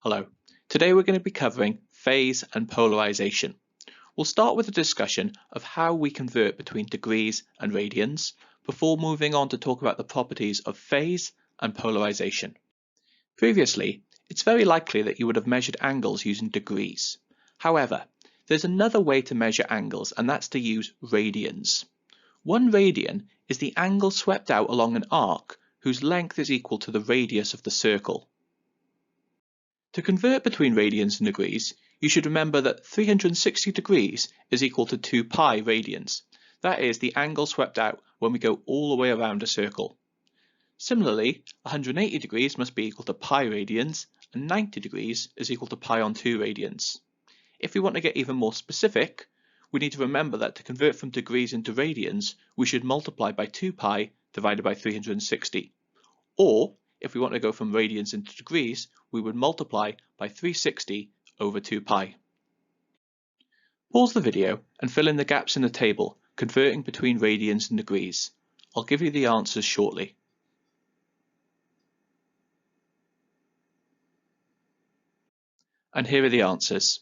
Hello. Today we're going to be covering phase and polarization. We'll start with a discussion of how we convert between degrees and radians before moving on to talk about the properties of phase and polarization. Previously, it's very likely that you would have measured angles using degrees. However, there's another way to measure angles, and that's to use radians. 1 radian is the angle swept out along an arc whose length is equal to the radius of the circle. To convert between radians and degrees, you should remember that 360 degrees is equal to 2 pi radians. That is the angle swept out when we go all the way around a circle. Similarly, 180 degrees must be equal to pi radians, and 90 degrees is equal to pi on 2 radians. If we want to get even more specific, we need to remember that to convert from degrees into radians, we should multiply by 2 pi divided by 360. Or, if we want to go from radians into degrees, we would multiply by 360 over 2 pi. Pause the video and fill in the gaps in the table, converting between radians and degrees. I'll give you the answers shortly. And here are the answers.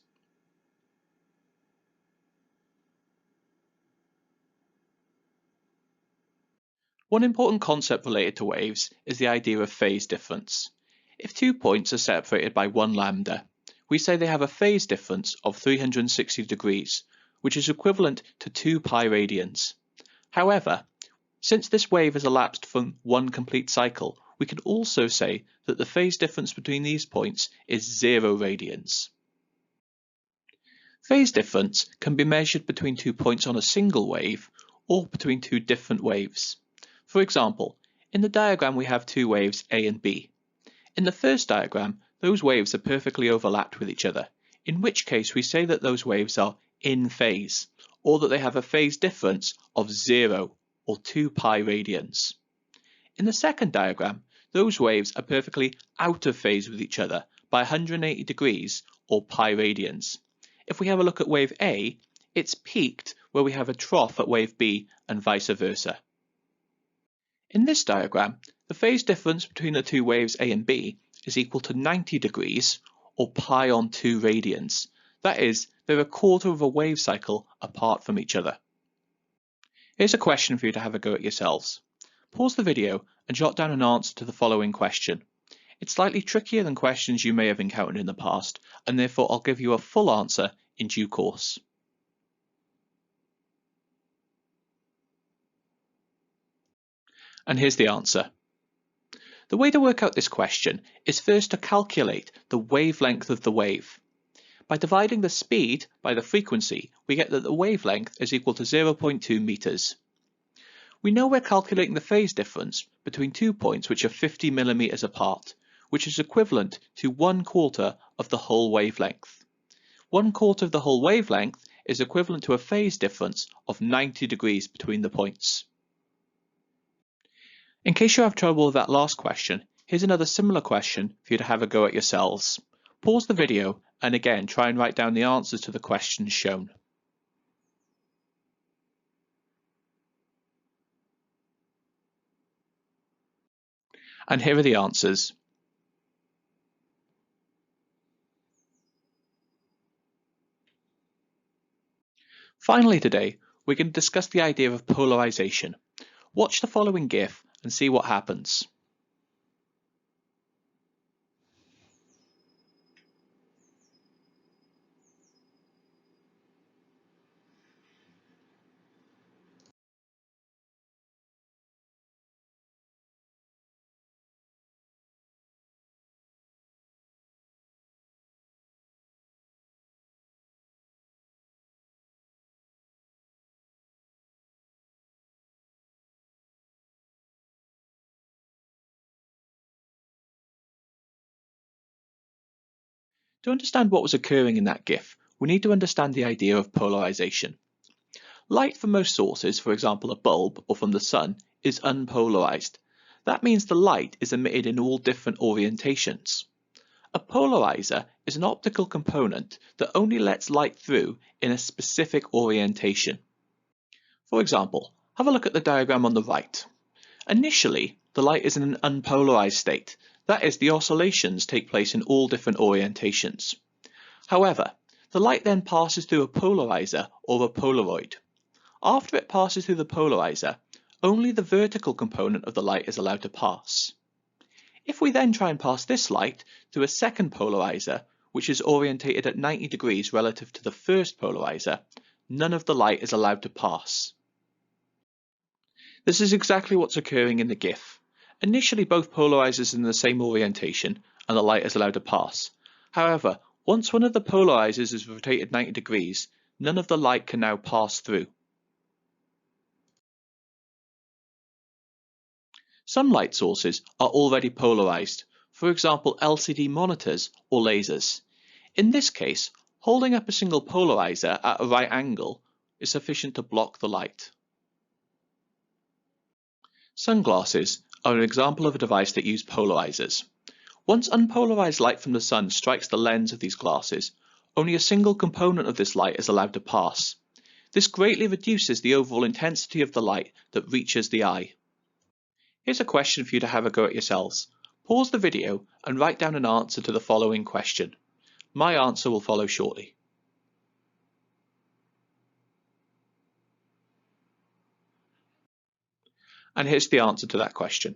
One important concept related to waves is the idea of phase difference. If 2 points are separated by 1 lambda, we say they have a phase difference of 360 degrees, which is equivalent to 2 pi radians. However, since this wave has elapsed from 1 complete cycle, we can also say that the phase difference between these points is 0 radians. Phase difference can be measured between 2 points on a single wave or between 2 different waves. For example, in the diagram we have 2 waves A and B. In the first diagram, those waves are perfectly overlapped with each other, in which case we say that those waves are in phase, or that they have a phase difference of 0 or 2 pi radians. In the second diagram, those waves are perfectly out of phase with each other by 180 degrees or pi radians. If we have a look at wave A, it's peaked where we have a trough at wave B and vice versa. In this diagram, the phase difference between the 2 waves A and B is equal to 90 degrees or pi on 2 radians. That is, they're a quarter of a wave cycle apart from each other. Here's a question for you to have a go at yourselves. Pause the video and jot down an answer to the following question. It's slightly trickier than questions you may have encountered in the past, and therefore I'll give you a full answer in due course. And here's the answer. The way to work out this question is first to calculate the wavelength of the wave. By dividing the speed by the frequency, we get that the wavelength is equal to 0.2 meters. We know we're calculating the phase difference between 2 points which are 50 millimeters apart, which is equivalent to 1/4 of the whole wavelength. 1/4 of the whole wavelength is equivalent to a phase difference of 90 degrees between the points. In case you have trouble with that last question, here's another similar question for you to have a go at yourselves. Pause the video and again try and write down the answers to the questions shown. And here are the answers. Finally today, we're going to discuss the idea of polarization. Watch the following GIF and see what happens. To understand what was occurring in that GIF, we need to understand the idea of polarization. Light from most sources, for example a bulb or from the sun, is unpolarized. That means the light is emitted in all different orientations. A polarizer is an optical component that only lets light through in a specific orientation. For example, have a look at the diagram on the right. Initially, the light is in an unpolarized state. That is, the oscillations take place in all different orientations. However, the light then passes through a polarizer or a polaroid. After it passes through the polarizer, only the vertical component of the light is allowed to pass. If we then try and pass this light through a second polarizer, which is orientated at 90 degrees relative to the first polarizer, none of the light is allowed to pass. This is exactly what's occurring in the GIF. Initially, both polarizers are in the same orientation and the light is allowed to pass. However, once one of the polarizers is rotated 90 degrees, none of the light can now pass through. Some light sources are already polarized, for example LCD monitors or lasers. In this case, holding up a single polarizer at a right angle is sufficient to block the light. Sunglasses are an example of a device that uses polarizers. Once unpolarized light from the sun strikes the lens of these glasses, only a single component of this light is allowed to pass. This greatly reduces the overall intensity of the light that reaches the eye. Here's a question for you to have a go at yourselves. Pause the video and write down an answer to the following question. My answer will follow shortly. And here's the answer to that question.